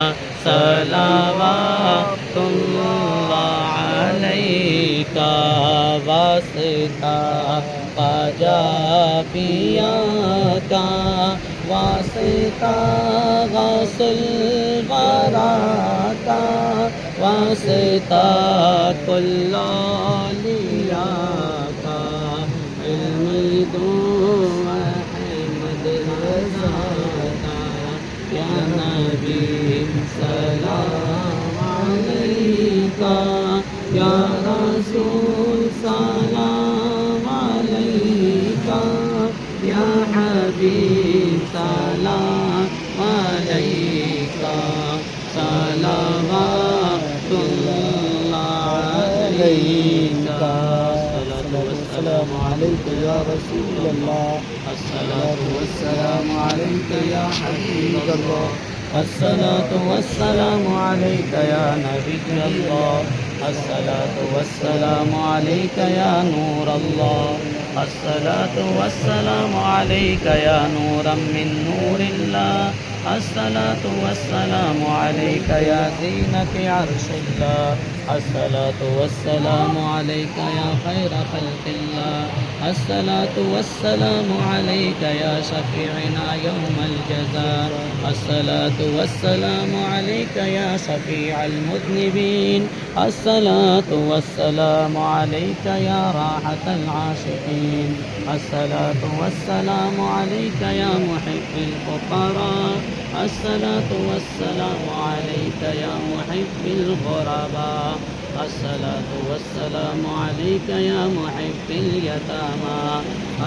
صلوات اللہ علیک واسطہ خواجہ پیا کا واسطہ غوث الورا کا واسطہ کل اولیاء کا علم دو احمد رضا کا یا نبی سلام علیکہ یا رسول سلام علیکہ یا حبیب سلام علیکہ صلوات اللہ علیکہ السلام علیکم یا رسول اللہ، الصلاۃ والسلام علیکم یا حبیب اللہ، الصلاۃ والسلام علیک یا نبی اللہ، الصلاۃ والسلام علیک یا نور اللہ، الصلاۃ والسلام علیک یا نورا من نور اللہ، الصلاۃ والسلام علیک یا زینت عرش اللہ، الصلاۃ والسلام علیک یا خیر خلق اللہ، الصلاۃ والسلام علیک یا شفیعنا یوم الجزاء، الصلاۃ والسلام علیک یا شفیع المذنبین، الصلاۃ والسلام علیک یا راحت العاشقین، الصلاۃ والسلام علیک یا محب الفقراء، الصلاۃ والسلام علیک یا محب الغرباء، الصلاۃ والسلام علیک یا محب الیتامى،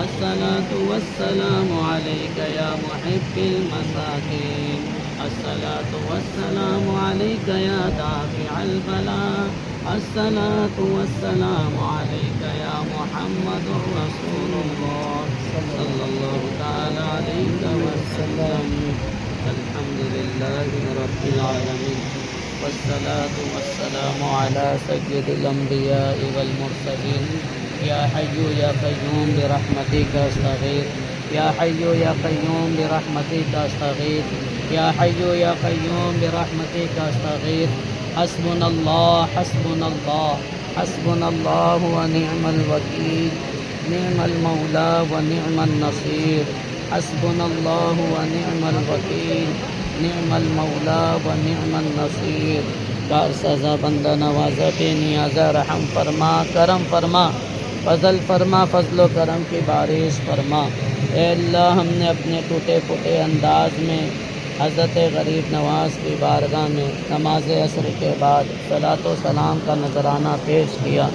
الصلاۃ والسلام علیک یا محب المساکین، الصلاۃ والسلام علیک یا دافع البلاء، الصلاۃ والسلام علیک یا محمد رسول اللہ صلی اللہ تعالی علیہ وسلم۔ الحمد للہ رب العالمین والصلاة والسلام على سید الانبیاء والمرسلین۔ یا حی یا قیوم برحمتک استغیث، یا حی یا قیوم برحمتک استغیث، یا حی یا قیوم برحمتک استغیث۔ حسبنا اللہ حسبنا اللہ حسبنا اللہ ونعم الوکیل، نعم المولا ونعم النصیر، حسبنا اللہ ونعم الوکیل، نعم المولا ونعم النصیر۔ کار سزا بندہ نوازہ بے نیازہ رحم فرما کرم فرما، فضل فرما فضل و کرم کی بارش فرما۔ اے اللہ ہم نے اپنے ٹوٹے پھوٹے انداز میں حضرت غریب نواز کی بارگاہ میں نماز عصر کے بعد صلاۃ و سلام کا نذرانہ پیش کیا۔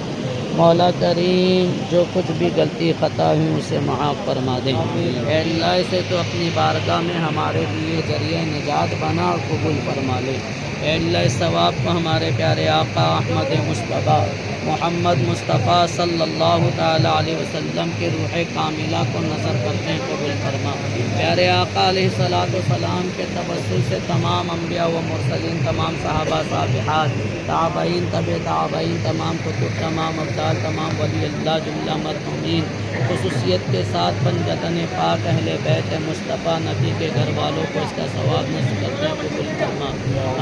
مولا کریم جو کچھ بھی غلطی خطا ہوئی اسے معاف فرما دیں۔ اے اللہ اسے تو اپنی بارگاہ میں ہمارے لیے ذریعہ نجات بنا اور قبول فرما لے۔ اے اللہ اس ثواب کو ہمارے پیارے آقا احمد مصطفیٰ محمد مصطفیٰ صلی اللہ تعالی علیہ وسلم کی روح کاملہ کو نظر کرتے ہیں قبول فرما۔ پیارے آقا علیہ الصلوۃ والسلام کے توسل سے تمام انبیاء و مرسلین، تمام صحابہ صالحات، تابعین طبع تابعین، تمام کتب، تمام ابدال، تمام ولی اللہ جملہ مرحومین، خصوصیت کے ساتھ پنجتن پاک اہل بیت مصطفیٰ نبی کے گھر والوں کو اس کا ثواب نصیب کرتے ہیں قبول فرما۔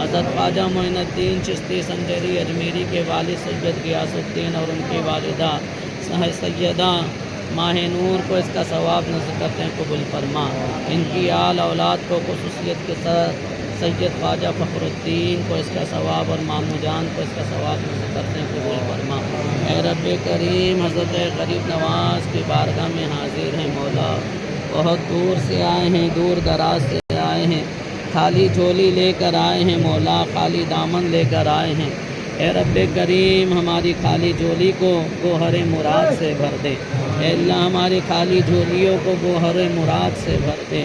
حضرت خواجہ معین الدین چشتی سنجری اجمیری کے والد سید غیاث الدین اور ان کی والدہ سیدہ ماہ نور کو اس کا ثواب نصیب کرتے ہیں قبول فرما۔ ان کی آل اولاد کو خصوصیت کے ساتھ سید خواجہ فخر الدین کو اس کا ثواب اور مامو جان کو اس کا ثواب نصیب کرتے ہیں قبول فرما۔ اے رب کریم حضرت غریب نواز کی بارگاہ میں حاضر ہیں مولا، بہت دور سے آئے ہیں، دور دراز سے آئے ہیں، خالی جھولی لے کر آئے ہیں مولا، خالی دامن لے کر آئے ہیں۔ اے رب کریم ہماری خالی جھولی کو گوہر مراد سے بھر دے۔ اے اللہ ہماری خالی جھولیوں کو گوہر مراد سے بھر دے۔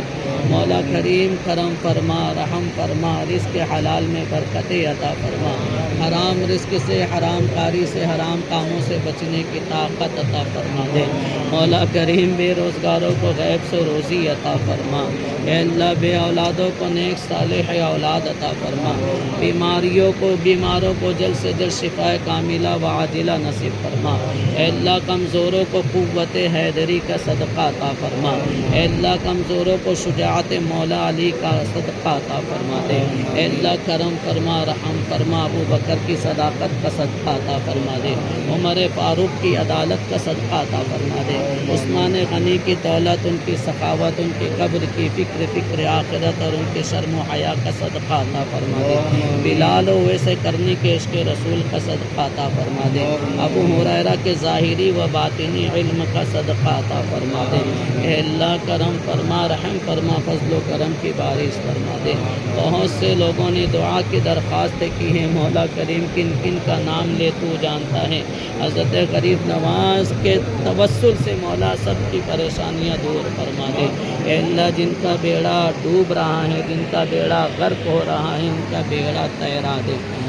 مولا کریم کرم فرما، رحم فرما، رزق حلال میں برکت عطا فرما، حرام رزق سے، حرام کاری سے، حرام کاموں سے بچنے کی طاقت عطا فرما دے۔ مولا کریم بے روزگاروں کو غیب سے روزی عطا فرما۔ اے اللہ بے اولادوں کو نیک صالح اولاد عطا فرما، بیماروں کو جلد سے جلد شفا کاملہ و عاجلہ نصیب فرما، اے اللہ کمزوروں کو قوت حیدری کا صدقہ عطا فرما، اے اللہ کمزوروں کو شجاعت مولا علی کا صدقہ عطا فرما دے، اے اللہ کرم فرما رحم فرما، ابو بکر کی صداقت کا صدقہ عطا فرما دے، عمر فاروق کی عدالت کا صدقہ عطا فرما دے، عثمان غنی کی دولت، ان کی سخاوت، ان کی قبر کی فکر آخرت اور ان کے شرم و حیا کا صدقہ عطا فرما دے، بلال و ویسے کرنی کے عشق رسول کا صدقہ عطا فرما دے، ابو ہریرہ کے ظاہری و باطنی علم کا صدقہ عطا فرما دے، اے اللہ کرم فرما رحم فرما، فضل و کرم کی بارش فرما دے۔ بہت سے لوگوں نے دعا کی درخواست کی ہے، مولا کریم کن کن کا نام لے تو جانتا ہے، حضرت غریب نواز کے توسل سے مولا سب کی پریشانیاں دور فرما دے، اے اللہ جن کا بیڑا ڈوب رہا ہے، جن کا بیڑا غرق ہو رہا ہے، ان کا بیڑا تیرا دے،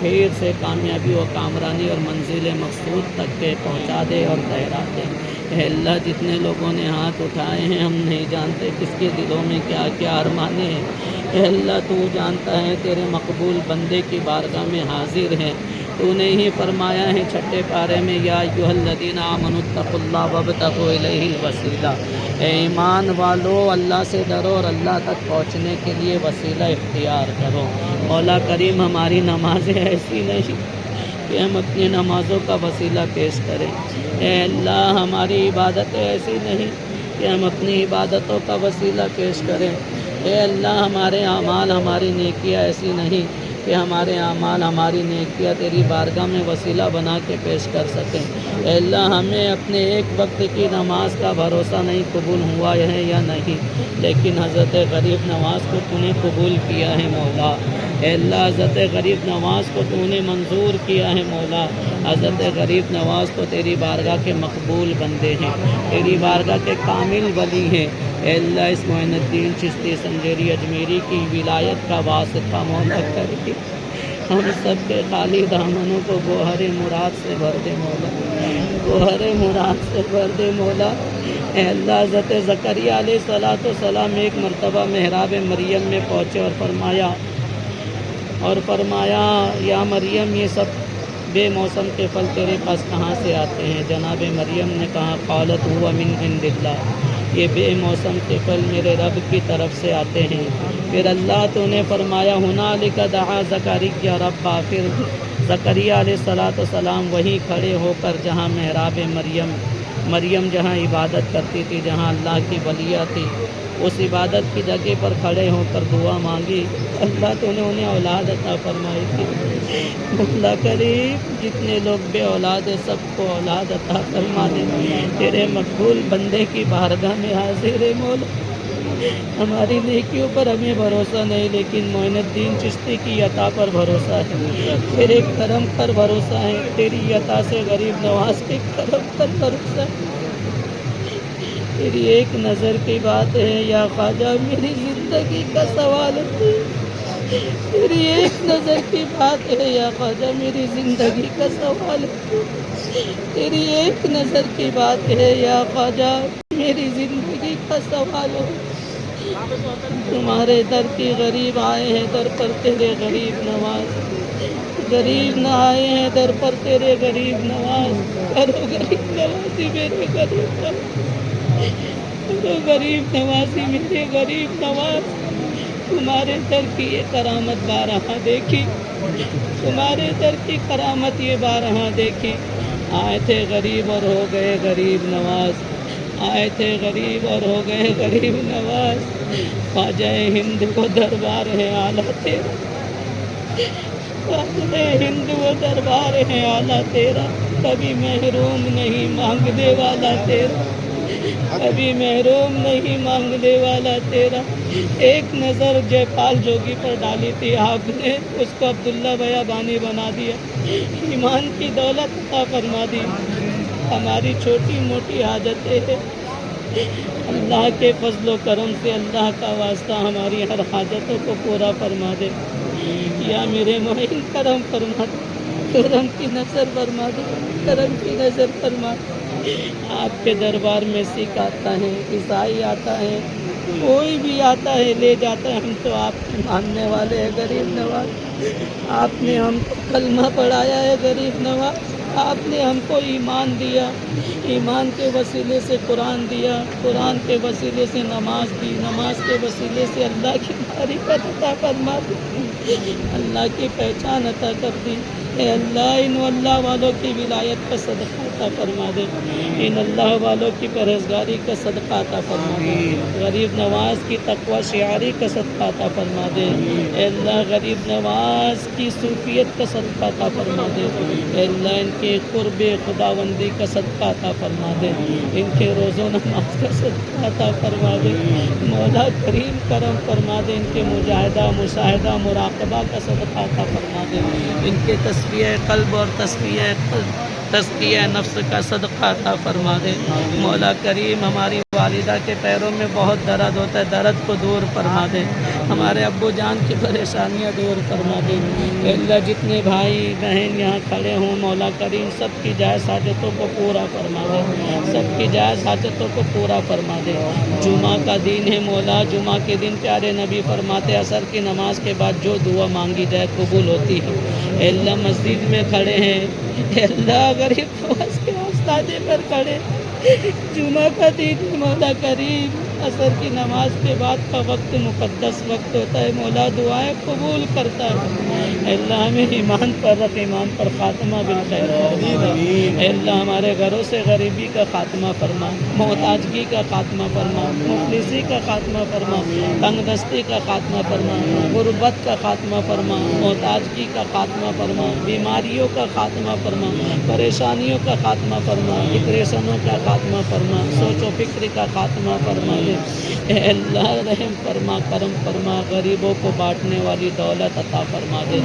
پھر سے کامیابی و کامرانی اور منزل مقصود تک کے پہنچا دے اور تیرا دے، اے اللہ جتنے لوگوں نے ہاتھ اٹھائے ہیں ہم نہیں جانتے کس کے دلوں میں کیا کیا ارمانے ہیں، اے اللہ تو جانتا ہے، تیرے مقبول بندے کی بارگاہ میں حاضر ہے، تو نے ہی فرمایا ہے چھٹے پارے میں، یا ایھا الذین آمنوا اتقوا اللہ وابتغوا الیہ الوسیلہ، اے ایمان والو اللہ سے ڈرو اور اللہ تک پہنچنے کے لیے وسیلہ اختیار کرو۔ مولا کریم ہماری نمازیں ایسی نہیں کہ ہم اپنی نمازوں کا وسیلہ پیش کریں، اے اللہ ہماری عبادتیں ایسی نہیں کہ ہم اپنی عبادتوں کا وسیلہ پیش کریں، اے اللہ ہمارے اعمال ہماری نیکیاں ایسی نہیں کہ ہمارے اعمال ہماری نیکیاں تیری بارگاہ میں وسیلہ بنا کے پیش کر سکیں، اے اللہ ہمیں اپنے ایک وقت کی نماز کا بھروسہ نہیں قبول ہوا ہے یا نہیں، لیکن حضرت غریب نواز کو تو نے قبول کیا ہے مولا، اے اللہ حضرت غریب نواز کو تو نے منظور کیا ہے مولا، حضرت غریب نواز کو تیری بارگاہ کے مقبول بندے ہیں، تیری بارگاہ کے کامل ولی ہیں، اے اللہ اس معین الدین چشتی سنجیری اجمیری کی ولایت کا واسطہ مولا کر کے ہم سب کے خالی دامنوں کو گوہر مراد سے بھر دے مولا، گوہر مراد سے بھر دے مولا، اے اللہ حضرت زکریا علیہ السلام ایک مرتبہ محراب مریم میں پہنچے اور فرمایا یا مریم یہ سب بے موسم کے پھل تیرے پاس کہاں سے آتے ہیں؟ جناب مریم نے کہا قالت ہوا من عند اللہ، یہ بے موسم کے پھل میرے رب کی طرف سے آتے ہیں۔ پھر اللہ تو نے فرمایا ہنالک دعا زکریا ربا، پھر زکریا علیہ السلام وہیں کھڑے ہو کر جہاں محراب مریم جہاں عبادت کرتی تھی، جہاں اللہ کی ولیہ تھی، اس عبادت کی جگہ پر کھڑے ہو کر دعا مانگی، اللہ تو نے انہیں اولاد عطا فرمائی تھی۔ اللہ کریم جتنے لوگ بے اولاد ہیں سب کو اولاد عطا فرما دے، تیرے مقبول بندے کی بارگاہ میں حاضر ہے مولا، ہماری نیکیوں پر ہمیں بھروسہ نہیں لیکن معین الدین چشتی کی عطا پر بھروسہ ہے، تیرے کرم پر بھروسہ ہے، تیری عطا سے غریب نواز کے کرم پر بھروسہ ہے، تیری ایک نظر کی بات ہے یا خواجہ میری زندگی کا سوال ہے، تیری ایک نظر کی بات ہے یا خواجہ میری زندگی کا سوال ہے، تیری ایک نظر کی بات ہے یا خواجہ میری زندگی کا سوال ہے، تمہارے در کی غریب آئے ہیں در پر تیرے غریب نواز، غریب نہ آئے ہیں در پر تیرے غریب نواز، کرو غریب نوازی میرے غریب نواز، کرو غریب نوازی میرے غریب نواز، تمہارے در کی یہ کرامت بارہا دیکھی، تمہارے در کی کرامت یہ بارہا دیکھی، آئے تھے غریب اور ہو گئے غریب نواز، آئے تھے غریب اور ہو گئے غریب نواز، خواجہ ہند کو دربار ہے اعلیٰ تیرا، خواجہ ہند کو دربار ہے اعلیٰ تیرا، کبھی محروم نہیں مانگنے والا تیرا، کبھی محروم نہیں مانگنے والا تیرا، ایک نظر جے پال جوگی پر ڈالی تھی آپ نے، اس کو عبداللہ بیابانی بنا دیا، ایمان کی دولت عطا فرما دی، ہماری چھوٹی موٹی حاجتیں ہیں، اللہ کے فضل و کرم سے اللہ کا واسطہ ہماری ہر حاجتوں کو پورا فرما دے، یا میرے معین کرم فرما دے، کرم کی نظر فرما دے، کرم کی نظر فرما دے، آپ کے دربار میں سکھ آتا ہے، عیسائی آتا ہے، کوئی بھی آتا ہے لے جاتا ہے، ہم تو آپ کے ماننے والے ہیں غریب نواز، آپ نے ہم کو کلمہ پڑھایا ہے غریب نواز، آپ نے ہم کو ایمان دیا، ایمان کے وسیلے سے قرآن دیا، قرآن کے وسیلے سے نماز دی، نماز کے وسیلے سے اللہ کی معرفت عطا فرما دی، اللہ کی پہچان عطا کر دی۔ اے اللہ ان اللہ والوں کی ولایت کا صدقہ عطا فرما دے، ان اللہ والوں کی پرہیزگاری کا صدقہ عطا فرما دے، غریب نواز کی تقوی شعاری کا صدقہ عطا فرما دے، اے اللہ غریب نواز کی صوفیت کا صدقہ عطا فرما دے، اے اللہ ان کے قرب خداوندی کا صدقہ عطا فرما دے، ان کے روز و نماز کا صدقہ عطا فرما دے، مولا کریم کرم فرما دے، ان کے مجاہدہ مشاہدہ مراقبہ کا صدقہ عطا فرما دے، ان کے تزکیہ قلب اور تزکیہ نفس کا صدقہ عطا فرما دے، مولا کریم ہماری والدہ کے پیروں میں بہت درد ہوتا ہے، درد کو دور فرما دے، ہمارے ابو جان کی پریشانیاں دور فرما دے، اے اللہ جتنے بھائی بہن یہاں کھڑے ہوں مولا کریم سب کی جائز حاجتوں کو پورا فرما دے، سب کی جائز حاجتوں کو پورا فرما دے۔ جمعہ کا دن ہے مولا، جمعہ کے دن پیارے نبی فرماتے عصر کی نماز کے بعد جو دعا مانگی جائے قبول ہوتی ہے۔ اے اللہ مسجد میں کھڑے ہیں، اے اللہ غریب نواز کے آستانے پر کھڑے، جمعہ کا دن مولا کریم عصر کی نماز کے بعد کا وقت مقدس وقت ہوتا ہے، مولا دعائیں قبول کرتا ہے، اے اللہ ہمیں ایمان پر رکھ، ایمان پر خاتمہ بالخیر فرما دے، اے اللہ ہمارے گھروں سے غریبی کا خاتمہ فرما، محتاجگی کا خاتمہ فرما، مفلسی کا خاتمہ فرما، تنگ دستی کا خاتمہ فرما، غربت کا خاتمہ فرما، محتاجگی کا خاتمہ فرما، بیماریوں کا خاتمہ فرما، پریشانیوں کا خاتمہ فرما، ڈپریشنوں کا خاتمہ فرما، سوچ و فکر کا خاتمہ فرما دے، اے اللہ رحم فرما کرم فرما، غریبوں کو بانٹنے والی دولت عطا فرما دے،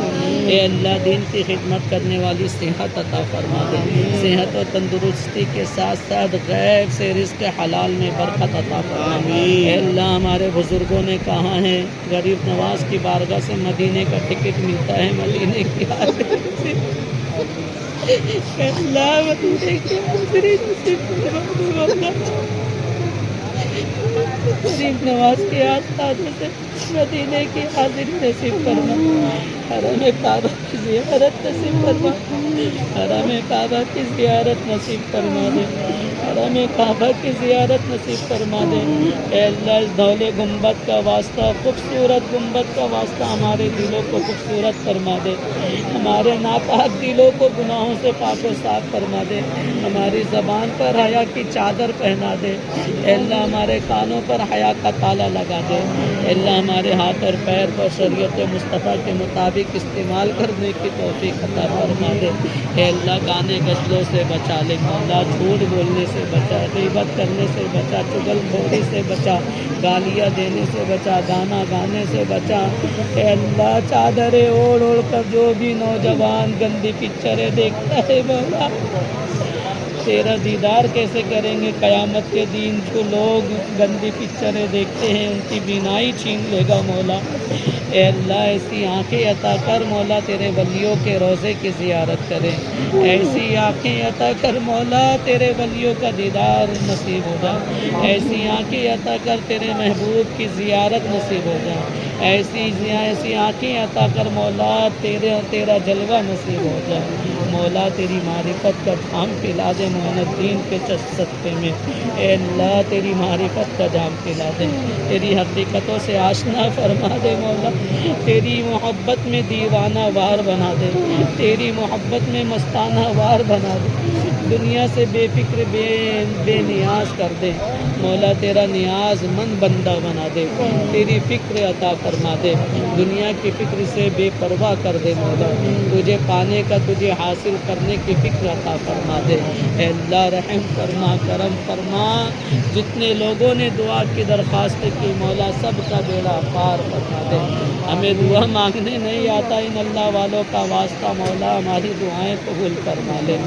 اے اللہ دین کی خدمت کرنے والی صحت عطا فرما دے، صحت و تندرستی کے ساتھ ساتھ غیب سے رزق حلال میں برکت عطا فرما دے، اے اللہ ہمارے بزرگوں نے کہا ہے غریب نواز کی بارگاہ سے مدینے کا ٹکٹ ملتا ہے، مدینے کی حاضری سے اے اللہ مدینے کی حاضری نصیب فرما دے، غریب نواز کے آستانے سے مدینے کی حاضری نصیب فرما، حرم کعبہ کی زیارت نصیب فرما، حرم کعبہ کی زیارت نصیب فرما دے، حرم کعبہ کی زیارت نصیب فرما دے، اے اللہ اس دھولے گنبد کا واسطہ، خوبصورت گنبد کا واسطہ ہمارے دلوں کو خوبصورت فرما دے، ہمارے ناپاک دلوں کو گناہوں سے پاک و صاف فرما دے، ہماری زبان پر حیا کی چادر پہنا دے، اے اللہ ہمارے کانوں پر حیا کا تالا لگا دے، اے اللہ ہمارے ہاتھ اور پیر پر شریعت مصطفیٰ کے مطابق استعمال کرنے کی توفیق عطا فرما دے، اے اللہ گانے غزلوں سے بچا لے مولا، جھوٹ بولنے سے بچا، غیبت کرنے سے بچا، چغل خوری سے بچا، گالیاں دینے سے بچا، گانا گانے سے بچا، اے اللہ چادریں اوڑھ اوڑھ کر جو بھی نوجوان گندی پکچریں دیکھتا ہے مولا تیرا دیدار کیسے کریں گے قیامت کے دن، جو لوگ گندی پکچریں دیکھتے ہیں ان کی بینائی چھین لے گا مولا، اے اللہ ایسی آنکھیں عطا کر مولا تیرے ولیوں کے روضے کی زیارت کریں، ایسی آنکھیں عطا کر مولا تیرے ولیوں کا دیدار نصیب ہو جائے، ایسی آنکھیں عطا کر تیرے محبوب کی زیارت نصیب ہو جائے، ایسی آنکھیں عطا کر مولا تیرا جلوہ نصیب ہو جائے، مولا تیری معرفت کا جام پلا دے معین الدین کے صدقے میں، اے اللہ تیری معرفت کا جام پلا دے، تیری حقیقتوں سے آشنا فرما دے مولا، تیری محبت میں دیوانہ وار بنا دے، تیری محبت میں مستانہ وار بنا دے، دنیا سے بے فکر بے نیاز کر دے مولا، تیرا نیاز مند بندہ بنا دے، تیری فکر عطا فرما دے، دنیا کی فکر سے بے پرواہ کر دے مولا، تجھے پانے کا تجھے حاصل کرنے کی فکر عطا فرما دے، اے اللہ رحم فرما کرم فرما، جتنے لوگوں نے دعا کی درخواست کی مولا سب کا بیڑا پار فرما دے، ہمیں دعا مانگنے نہیں آتا، ان اللہ والوں کا واسطہ مولا ہماری دعائیں قبول فرما لے،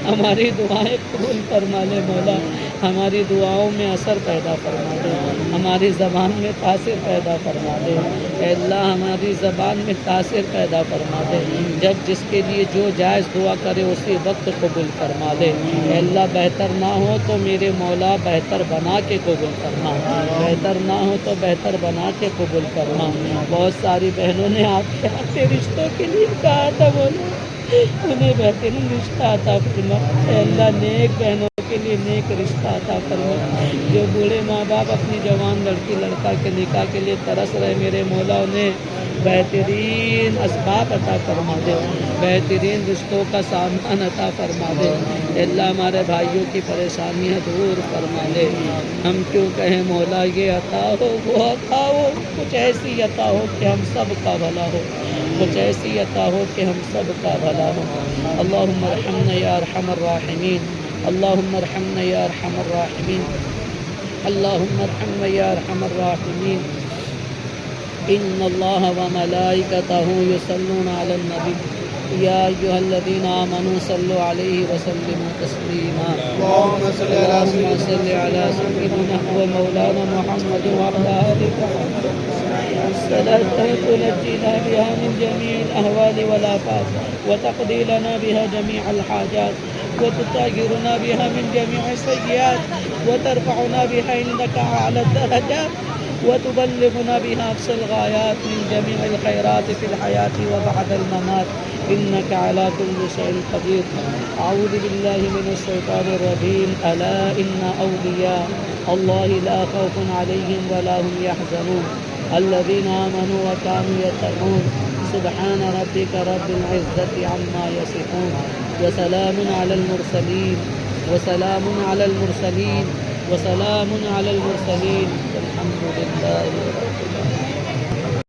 ہماری دعائیں قبول فرما لے مولا، ہماری دعاؤں میں اثر پیدا فرما دے، ہماری زبان میں تاثر پیدا فرما دے، اے اللہ ہماری زبان میں تاثر پیدا فرما دے، جب جس کے لیے جو جائز دعا کرے اسی وقت قبول فرما دے، اے اللہ بہتر نہ ہو تو میرے مولا بہتر بنا کے قبول فرما، بہتر نہ ہو تو بہتر بنا کے قبول فرما۔ بہت ساری بہنوں نے آپ کے آتے رشتوں کے لیے کہا تھا، بولو انہیں بہترین رشتہ عطا فرما، اے اللہ نیک بہنوں کے لیے نیک رشتہ عطا فرما، جو بوڑھے ماں باپ اپنی جوان لڑکی لڑکا کے نکاح کے لیے ترس رہے میرے مولا انہیں بہترین اسباب عطا فرما دے، بہترین رشتوں کا سامان عطا فرما دے، اے اللہ ہمارے بھائیوں کی پریشانیاں دور فرما دے۔ ہم کیوں کہیں مولا یہ عطا ہو وہ عطا ہو، کچھ ایسی عطا ہو کہ ہم سب کا بھلا ہو، کچھ ایسی عطا ہو کہ ہم سب کا بھلا ہو۔ اللہم ارحمنا یا ارحم الراحمین، اللہم ارحمنا یا ارحم الراحمین، اللہم ارحمنا یا ارحم الراحمین۔ ان اللہ وملائکتہ یصلون علی النبی یا ایھا الذین آمنوا صلوا علیہ وسلموا تسلیما۔ اللهم صل على اللهم صل على سيدنا ومولانا محمد وعلى آل محمد صلاة تنجينا بها من جميع الأهوال والآفات وتقضي لنا بها جميع الحاجات وتطهرنا بها من جميع السيئات وترفعنا بها عندك أعلى الدرجات وتبلغنا بها أقصى الغايات من جميع الخيرات في الحياة وبعد الممات إنك على كل شيء قدير۔ أعوذ بالله من الشيطان الرجيم۔ ألا إن أولياء الله لا خوف عليهم ولا هم يحزنون الذين آمنوا وكانوا يتقون۔ سبحان ربك رب العزة عما يصفون وسلام على المرسلين وسلام على المرسلين وسلام على المرسلين والحمد لله رب العالمين۔